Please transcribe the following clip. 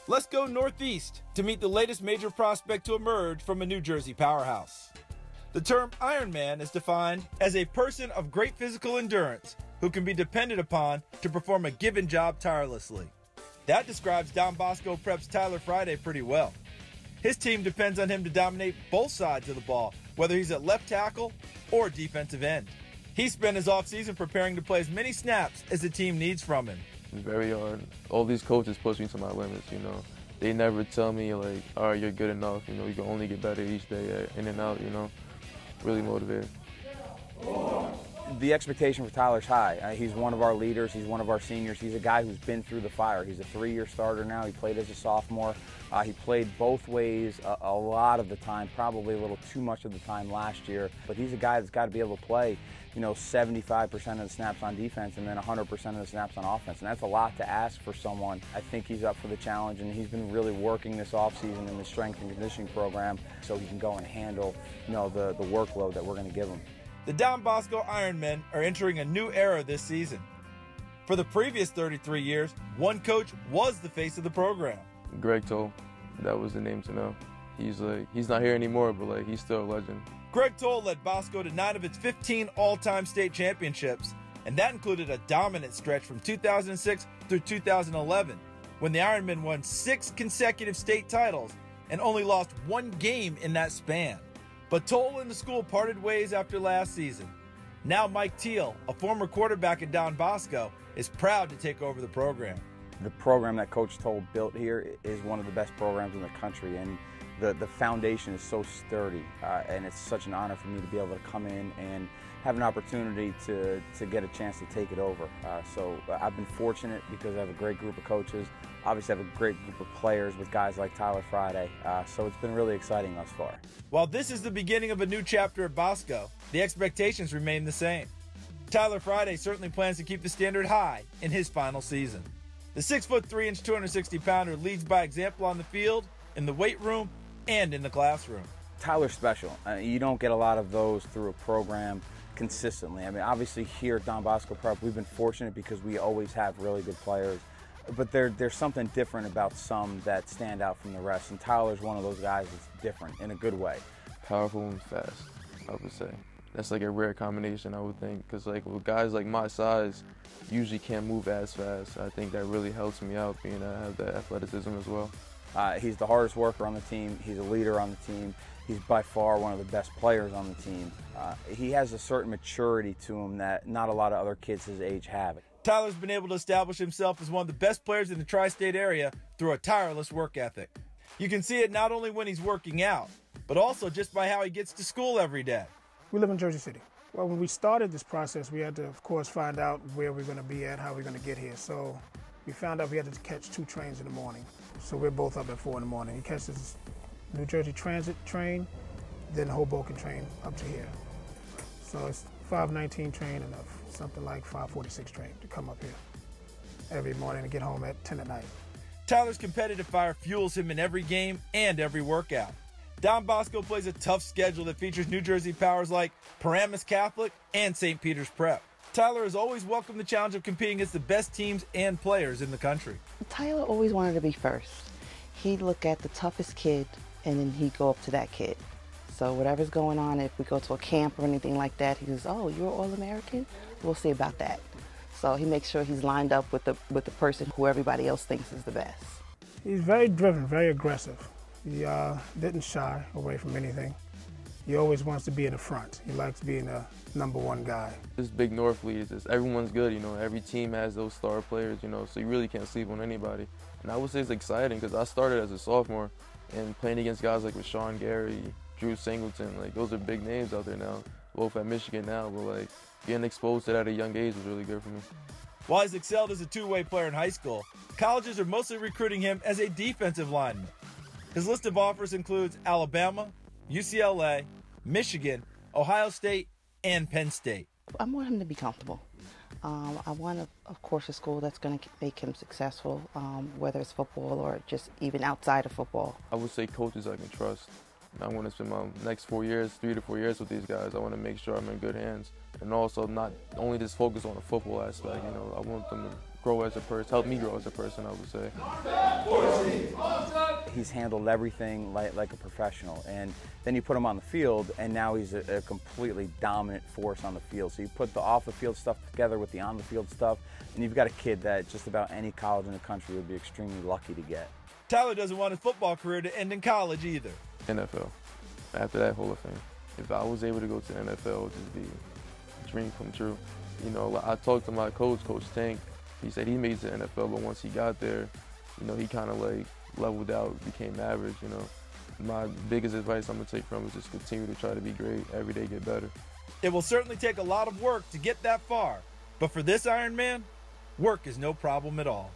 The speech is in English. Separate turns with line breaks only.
Let's go northeast to meet the latest major prospect to emerge from a New Jersey powerhouse. The term Ironman is defined as a person of great physical endurance who can be depended upon to perform a given job tirelessly. That describes Don Bosco Prep's Tyler Friday pretty well. His team depends on him to dominate both sides of the ball, whether he's at left tackle or defensive end. He spent his offseason preparing to play as many snaps as the team needs from him.
It's very hard. All these coaches push me to my limits, They never tell me, like, all right, you're good enough, you can only get better each day, in and out, Really motivated.
The expectation for Tyler's high. He's one of our leaders. He's one of our seniors. He's a guy who's been through the fire. He's a 3-year starter now. He played as a sophomore. He played both ways a lot of the time, probably a little too much of the time last year. But he's a guy that's got to be able to play, 75% of the snaps on defense and then 100% of the snaps on offense. And that's a lot to ask for someone. I think he's up for the challenge, and he's been really working this offseason in the strength and conditioning program so he can go and handle, the workload that we're going to give him.
The Don Bosco Ironmen are entering a new era this season. For the previous 33 years, one coach was the face of the program.
Greg Toll, that was the name to know. He's not here anymore, but he's still a legend.
Greg Toll led Bosco to 9 of its 15 all-time state championships, and that included a dominant stretch from 2006 through 2011, when the Ironmen won 6 consecutive state titles and only lost 1 game in that span. But Toll and the school parted ways after last season. Now Mike Teal, a former quarterback at Don Bosco, is proud to take over the program.
The program that Coach Toll built here is one of the best programs in the country, and the foundation is so sturdy, and it's such an honor for me to be able to come in and have an opportunity to get a chance to take it over. So I've been fortunate because I have a great group of coaches. Obviously I have a great group of players with guys like Tyler Friday, so it's been really exciting thus far.
While this is the beginning of a new chapter at Bosco, the expectations remain the same. Tyler Friday certainly plans to keep the standard high in his final season. The 6'3", 260-pounder leads by example on the field, in the weight room, and in the classroom.
Tyler's special. You don't get a lot of those through a program consistently. I mean, obviously here at Don Bosco Prep, we've been fortunate because we always have really good players. But there's something different about some that stand out from the rest, and Tyler's one of those guys that's different in a good way.
Powerful and fast, I would say. That's a rare combination, I would think, because with guys like my size, usually can't move as fast. I think that really helps me out, being I have that athleticism as well.
He's the hardest worker on the team. He's a leader on the team. He's by far one of the best players on the team. He has a certain maturity to him that not a lot of other kids his age have.
Tyler's been able to establish himself as one of the best players in the tri-state area through a tireless work ethic. You can see it not only when he's working out, but also just by how he gets to school every day.
We live in Jersey City. Well, when we started this process, we had to, of course, find out where we're going to be at, how we're going to get here. So we found out we had to catch 2 trains in the morning. So we're both up at 4 in the morning. He catches New Jersey Transit train, then the Hoboken train up to here. So it's 5:19 train and something like 5:46 train to come up here every morning and get home at 10 at night.
Tyler's competitive fire fuels him in every game and every workout. Don Bosco plays a tough schedule that features New Jersey powers like Paramus Catholic and St. Peter's Prep. Tyler has always welcomed the challenge of competing against the best teams and players in the country.
Tyler always wanted to be first. He'd look at the toughest kid and then he'd go up to that kid. So whatever's going on, if we go to a camp or anything like that, he goes, "Oh, you're All-American? We'll see about that." So he makes sure he's lined up with the person who everybody else thinks is the best.
He's very driven, very aggressive. He didn't shy away from anything. He always wants to be in the front. He likes being a #1 guy.
This Big North League, everyone's good, Every team has those star players, so you really can't sleep on anybody. And I would say it's exciting because I started as a sophomore and playing against guys like Rashawn Gary, Drew Singleton, those are big names out there now, both at Michigan now, but getting exposed to that at a young age was really good for me.
While he's excelled as a two-way player in high school, colleges are mostly recruiting him as a defensive lineman. His list of offers includes Alabama, UCLA, Michigan, Ohio State, and Penn State.
I want him to be comfortable. I want, of course, a school that's going to make him successful, whether it's football or just even outside of football.
I would say coaches I can trust. I want to spend my next 4 years, 3 to 4 years with these guys. I want to make sure I'm in good hands. And also not only just focus on the football aspect, I want them to grow as a person, help me grow as a person, I would say.
he's handled everything like a professional. And then you put him on the field, and now he's a completely dominant force on the field. So you put the off-the-field stuff together with the on-the-field stuff, and you've got a kid that just about any college in the country would be extremely lucky to get.
Tyler doesn't want his football career to end in college either.
NFL. After that, Hall of Fame. If I was able to go to the NFL, it would just be a dream come true. You know, I talked to my coach, Coach Tank. He said he made it to the NFL, but once he got there, you know, he kind of like leveled out, became average, you know. My biggest advice I'm going to take from him is just continue to try to be great, every day get better.
It will certainly take a lot of work to get that far, but for this Iron Man, work is no problem at all.